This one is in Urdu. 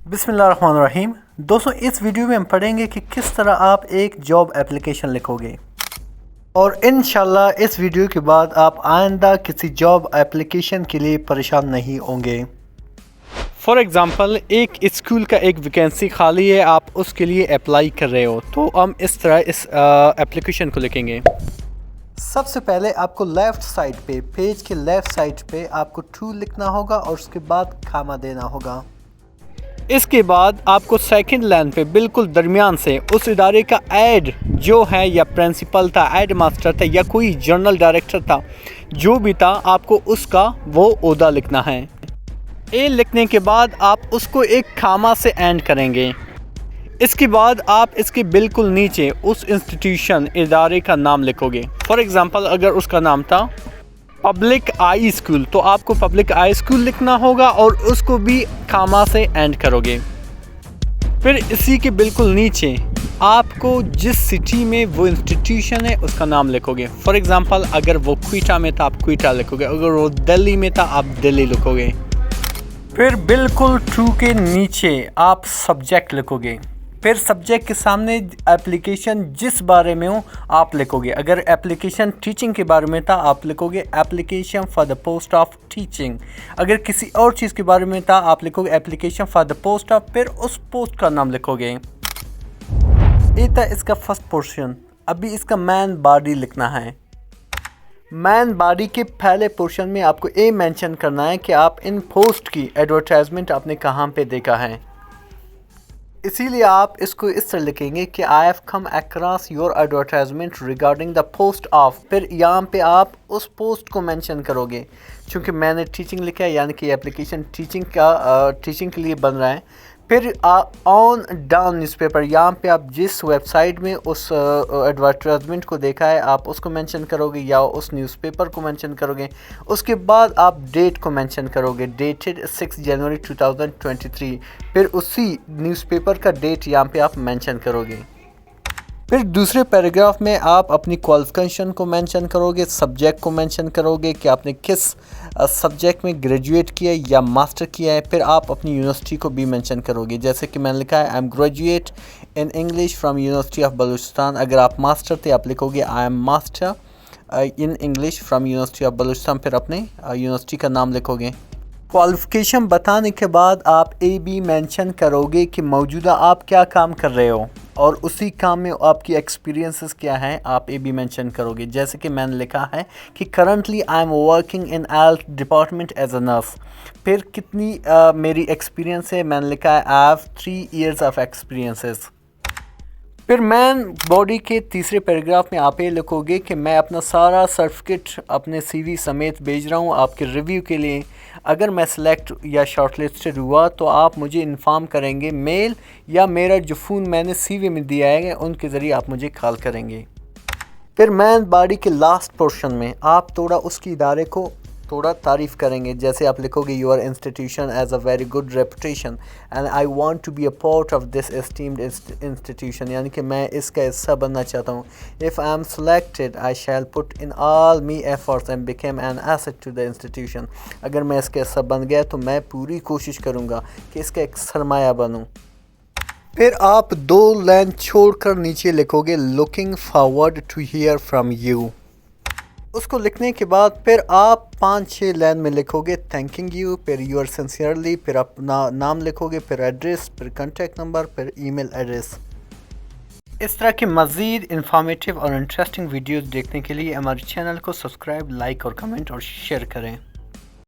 بسم اللہ الرحمن الرحیم۔ دوستوں اس ویڈیو میں ہم پڑھیں گے کہ کس طرح آپ ایک جاب اپلیکیشن لکھو گے، اور انشاءاللہ اس ویڈیو کے بعد آپ آئندہ کسی جاب اپلیکیشن کے لیے پریشان نہیں ہوں گے۔ فار ایگزامپل ایک اسکول کا ایک ویکینسی خالی ہے، آپ اس کے لیے اپلائی کر رہے ہو، تو ہم اس طرح اس اپلیکیشن کو لکھیں گے۔ سب سے پہلے آپ کو لیفٹ سائڈ پہ، پیج کے لیفٹ سائڈ پہ آپ کو ٹو لکھنا ہوگا اور اس کے بعد کاما دینا ہوگا۔ اس کے بعد آپ کو سیکنڈ لائن پہ بالکل درمیان سے اس ادارے کا ایڈ جو ہے، یا پرنسپل تھا، ایڈ ماسٹر تھا، یا کوئی جنرل ڈائریکٹر تھا، جو بھی تھا، آپ کو اس کا وہ عہدہ لکھنا ہے۔ اے لکھنے کے بعد آپ اس کو ایک کاما سے اینڈ کریں گے۔ اس کے بعد آپ اس کے بالکل نیچے اس انسٹیٹیوشن ادارے کا نام لکھو گے۔ فار ایگزامپل اگر اس کا نام تھا پبلک آئی اسکول، تو آپ کو پبلک آئی اسکول لکھنا ہوگا اور اس کو بھی کاما سے اینڈ کرو گے۔ پھر اسی کے بالکل نیچے آپ کو جس سٹی میں وہ انسٹیٹیوشن ہے اس کا نام لکھو گے۔ فار ایگزامپل اگر وہ کوئٹہ میں تھا آپ کوئٹہ لکھو گے، اگر وہ دلی میں تھا آپ دلی لکھو گے۔ پھر بالکل ٹو کے نیچے آپ سبجیکٹ لکھو گے۔ پھر سبجیکٹ کے سامنے اپلیکیشن جس بارے میں ہو آپ لکھو گے۔ اگر اپلیکیشن ٹیچنگ کے بارے میں تھا آپ لکھو گے application for the post of teaching. اگر کسی اور چیز کے بارے میں تھا آپ لکھو گے application for the post of, پھر اس پوسٹ کا نام لکھو گے۔ یہ تھا اس کا فرسٹ پورشن۔ ابھی اس کا مین باڈی لکھنا ہے۔ مین باڈی کے پہلے پورشن میں آپ کو یہ مینشن کرنا ہے کہ آپ ان پوسٹ کی ایڈورٹائزمنٹ آپ نے کہاں پہ دیکھا ہے۔ اسی لیے آپ اس کو اس طرح لکھیں گے کہ I have come across your advertisement regarding the post of, پھر یہاں پہ آپ اس پوسٹ کو مینشن کرو گے۔ چونکہ میں نے ٹیچنگ لکھا ہے، یعنی کہ اپلیکیشن ٹیچنگ کے لیے بن رہا ہے۔ پھر آن ڈاؤن نیوز پیپر، یہاں پہ آپ جس ویب سائٹ میں اس ایڈورٹائزمنٹ کو دیکھا ہے آپ اس کو مینشن کرو گے یا اس نیوز پیپر کو مینشن کرو گے۔ اس کے بعد آپ ڈیٹ کو مینشن کرو گے، ڈیٹڈ 6 جنوری 2023، پھر اسی نیوز پیپر کا ڈیٹ یہاں پہ آپ مینشن کرو گے۔ پھر دوسرے پیراگراف میں آپ اپنی کوالیفیکیشن کو مینشن کرو گے، سبجیکٹ کو مینشن کرو گے کہ آپ نے کس سبجیکٹ میں گریجویٹ کیا ہے یا ماسٹر کیا ہے۔ پھر آپ اپنی یونیورسٹی کو بھی مینشن کرو گے، جیسے کہ میں نے لکھا ہے I am graduate in English from university of Balochistan. اگر آپ ماسٹر تھے آپ لکھو گے I am master in English from university of Balochistan, پھر اپنے یونیورسٹی کا نام لکھو گے۔ کوالیفیکیشن بتانے کے بعد آپ اے بھی مینشن کرو گے کہ موجودہ آپ کیا کام کر رہے ہو، اور اسی کام میں آپ کی ایکسپیرینسز کیا ہیں آپ اے بھی مینشن کرو گے، جیسے کہ میں نے لکھا ہے کہ currently I am working in health department as a nurse. پھر کتنی میری ایکسپیرینس ہے، میں نے لکھا ہے I have 3 years of experiences. پھر مین باڈی کے تیسرے پیراگراف میں آپ یہ لکھو گے کہ میں اپنا سارا سرٹیفکیٹ اپنے سی وی سمیت بھیج رہا ہوں آپ کے ریویو کے لیے۔ اگر میں سلیکٹ یا شارٹ لسٹڈ ہوا تو آپ مجھے انفارم کریں گے، میل یا میرا جو فون میں نے سی وی میں دیا ہے ان کے ذریعے آپ مجھے کال کریں گے۔ پھر مین باڈی کے لاسٹ پورشن میں آپ تھوڑا اس کی ادارے کو تھوڑا تعریف کریں گے، جیسے آپ لکھو گے your institution is a very good reputation and I want to be a part of this esteemed institution, یعنی کہ میں اس کا حصہ بننا چاہتا ہوں۔ If I am selected I shall put in all my efforts and become an asset to the institution. اگر میں اس کا حصہ بن گیا تو میں پوری کوشش کروں گا کہ اس کا ایک سرمایہ بنوں۔ پھر آپ 2 لائن چھوڑ کر نیچے لکھو گے looking forward to hear from you. اس کو لکھنے کے بعد پھر آپ 5-6 لائن میں لکھو گے تھینکنگ یو، پھر یور سنسیئرلی، پھر اپنا نام لکھو گے، پھر ایڈریس، پھر کانٹیکٹ نمبر، پھر ای میل ایڈریس۔ اس طرح کے مزید انفارمیٹیو اور انٹرسٹنگ ویڈیوز دیکھنے کے لیے ہمارے چینل کو سبسکرائب، لائک اور کمنٹ اور شیئر کریں۔